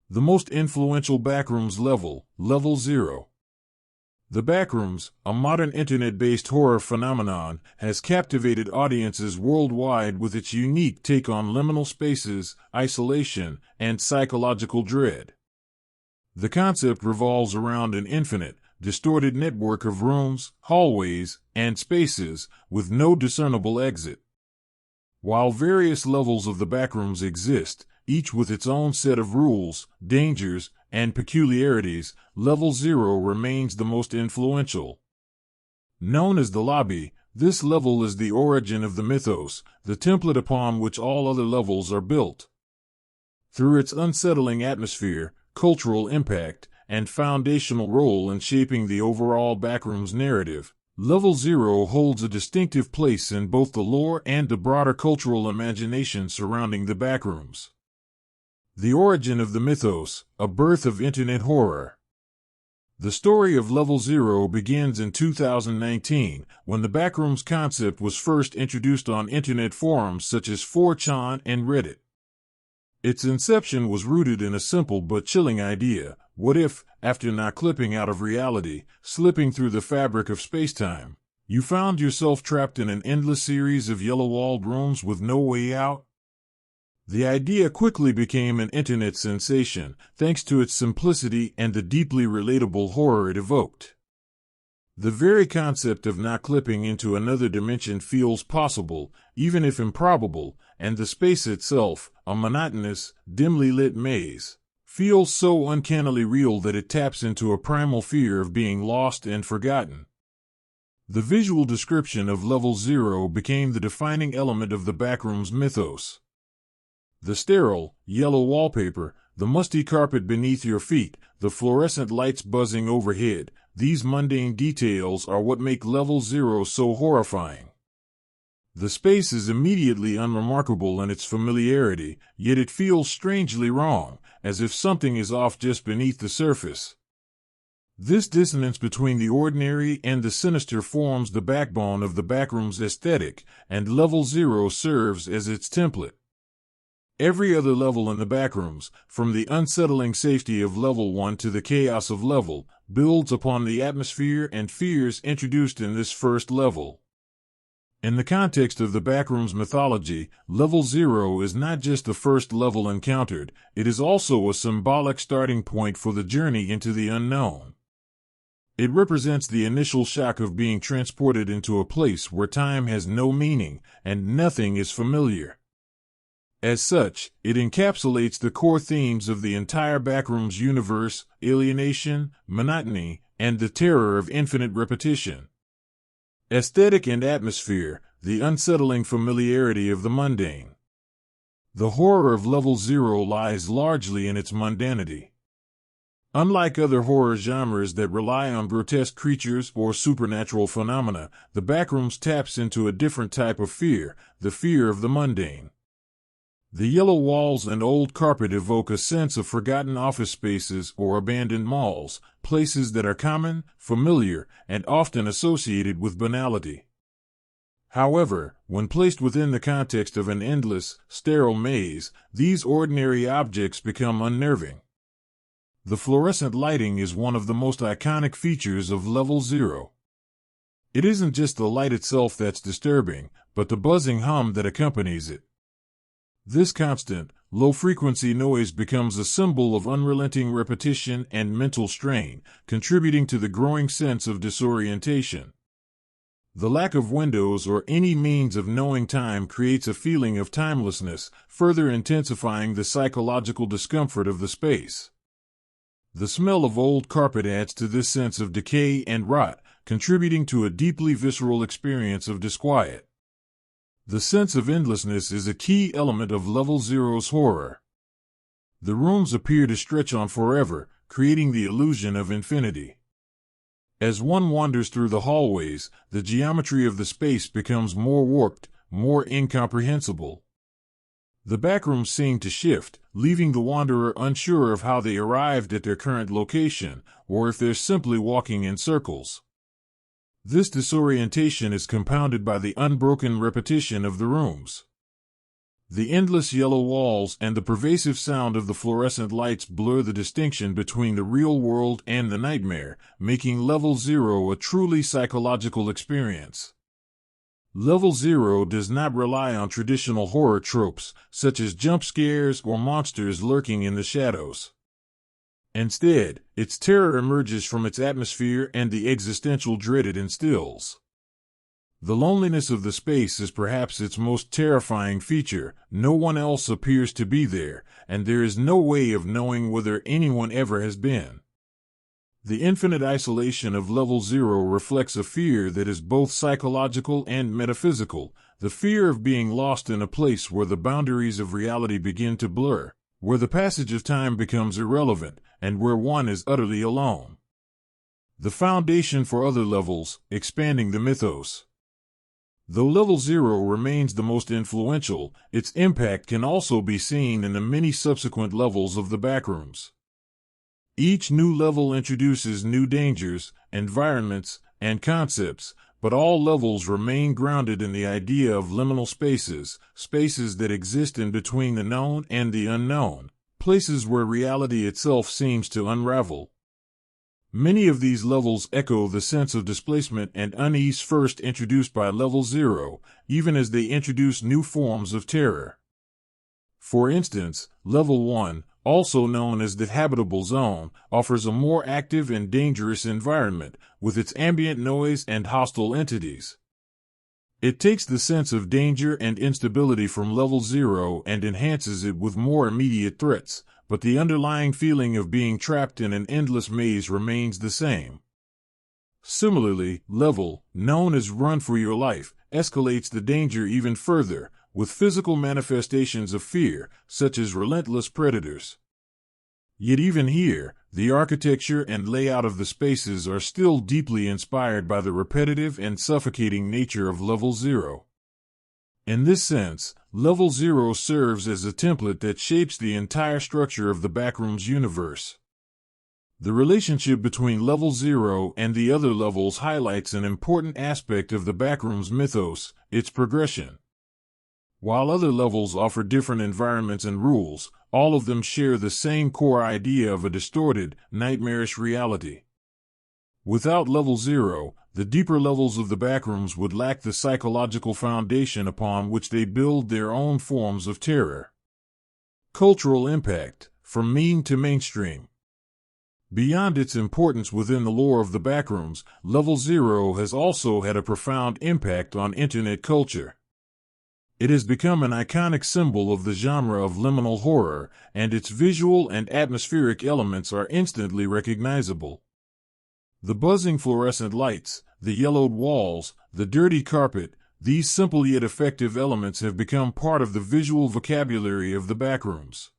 The most influential backrooms level, Level 0. The Backrooms, a modern internet-based horror phenomenon, has captivated audiences worldwide with its unique take on liminal spaces, isolation, and psychological dread. The concept revolves around an infinite, distorted network of rooms, hallways, and spaces, with no discernible exit. While various levels of the Backrooms exist, each with its own set of rules, dangers, and peculiarities, Level 0 remains the most influential. Known as the Lobby, this level is the origin of the mythos, the template upon which all other levels are built. Through its unsettling atmosphere, cultural impact, and foundational role in shaping the overall Backrooms narrative, Level 0 holds a distinctive place in both the lore and the broader cultural imagination surrounding the Backrooms. The origin of the mythos, a birth of internet horror. The story of Level 0 begins in 2019, when the Backrooms concept was first introduced on internet forums such as 4chan and Reddit. Its inception was rooted in a simple but chilling idea: what if, after not clipping out of reality, slipping through the fabric of spacetime, you found yourself trapped in an endless series of yellow-walled rooms with no way out? The idea quickly became an internet sensation, thanks to its simplicity and the deeply relatable horror it evoked. The very concept of not clipping into another dimension feels possible, even if improbable, and the space itself, a monotonous, dimly lit maze, feels so uncannily real that it taps into a primal fear of being lost and forgotten. The visual description of Level 0 became the defining element of the Backrooms mythos. The sterile, yellow wallpaper, the musty carpet beneath your feet, the fluorescent lights buzzing overhead, these mundane details are what make Level 0 so horrifying. The space is immediately unremarkable in its familiarity, yet it feels strangely wrong, as if something is off just beneath the surface. This dissonance between the ordinary and the sinister forms the backbone of the Backrooms aesthetic, and Level 0 serves as its template. Every other level in the Backrooms, from the unsettling safety of Level 1 to the chaos of Level, builds upon the atmosphere and fears introduced in this first level. In the context of the Backrooms mythology, Level 0 is not just the first level encountered, it is also a symbolic starting point for the journey into the unknown. It represents the initial shock of being transported into a place where time has no meaning and nothing is familiar. As such, it encapsulates the core themes of the entire Backrooms universe: alienation, monotony, and the terror of infinite repetition. Aesthetic and atmosphere, the unsettling familiarity of the mundane. The horror of Level 0 lies largely in its mundanity. Unlike other horror genres that rely on grotesque creatures or supernatural phenomena, the Backrooms taps into a different type of fear, the fear of the mundane. The yellow walls and old carpet evoke a sense of forgotten office spaces or abandoned malls, places that are common, familiar, and often associated with banality. However, when placed within the context of an endless, sterile maze, these ordinary objects become unnerving. The fluorescent lighting is one of the most iconic features of Level 0. It isn't just the light itself that's disturbing, but the buzzing hum that accompanies it. This constant, low-frequency noise becomes a symbol of unrelenting repetition and mental strain, contributing to the growing sense of disorientation. The lack of windows or any means of knowing time creates a feeling of timelessness, further intensifying the psychological discomfort of the space. The smell of old carpet adds to this sense of decay and rot, contributing to a deeply visceral experience of disquiet. The sense of endlessness is a key element of Level 0's horror. The rooms appear to stretch on forever, creating the illusion of infinity. As one wanders through the hallways, the geometry of the space becomes more warped, more incomprehensible. The Backrooms seem to shift, leaving the wanderer unsure of how they arrived at their current location, or if they're simply walking in circles. This disorientation is compounded by the unbroken repetition of the rooms. The endless yellow walls and the pervasive sound of the fluorescent lights blur the distinction between the real world and the nightmare, making Level 0 a truly psychological experience. Level 0 does not rely on traditional horror tropes, such as jump scares or monsters lurking in the shadows. Instead, its terror emerges from its atmosphere and the existential dread it instills. The loneliness of the space is perhaps its most terrifying feature. No one else appears to be there, and there is no way of knowing whether anyone ever has been. The infinite isolation of Level 0 reflects a fear that is both psychological and metaphysical, the fear of being lost in a place where the boundaries of reality begin to blur, where the passage of time becomes irrelevant, and where one is utterly alone. The foundation for other levels, expanding the mythos. Though Level 0 remains the most influential, its impact can also be seen in the many subsequent levels of the backrooms. Each new level introduces new dangers, environments, and concepts, but all levels remain grounded in the idea of liminal spaces, spaces that exist in between the known and the unknown, places where reality itself seems to unravel. Many of these levels echo the sense of displacement and unease first introduced by Level 0, even as they introduce new forms of terror. For instance, Level 1, also known as the habitable zone, offers a more active and dangerous environment, with its ambient noise and hostile entities. It takes the sense of danger and instability from Level 0 and enhances it with more immediate threats, but the underlying feeling of being trapped in an endless maze remains the same. Similarly, Level, known as Run for Your Life, escalates the danger even further, with physical manifestations of fear, such as relentless predators. Yet even here, the architecture and layout of the spaces are still deeply inspired by the repetitive and suffocating nature of Level 0. In this sense, Level 0 serves as a template that shapes the entire structure of the Backrooms universe. The relationship between Level 0 and the other levels highlights an important aspect of the Backrooms mythos, its progression. While other levels offer different environments and rules, all of them share the same core idea of a distorted, nightmarish reality. Without Level 0, the deeper levels of the Backrooms would lack the psychological foundation upon which they build their own forms of terror. Cultural impact, from meme to mainstream. Beyond its importance within the lore of the Backrooms, Level 0 has also had a profound impact on internet culture. It has become an iconic symbol of the genre of liminal horror, and its visual and atmospheric elements are instantly recognizable. The buzzing fluorescent lights, the yellowed walls, the dirty carpet, these simple yet effective elements have become part of the visual vocabulary of the Backrooms.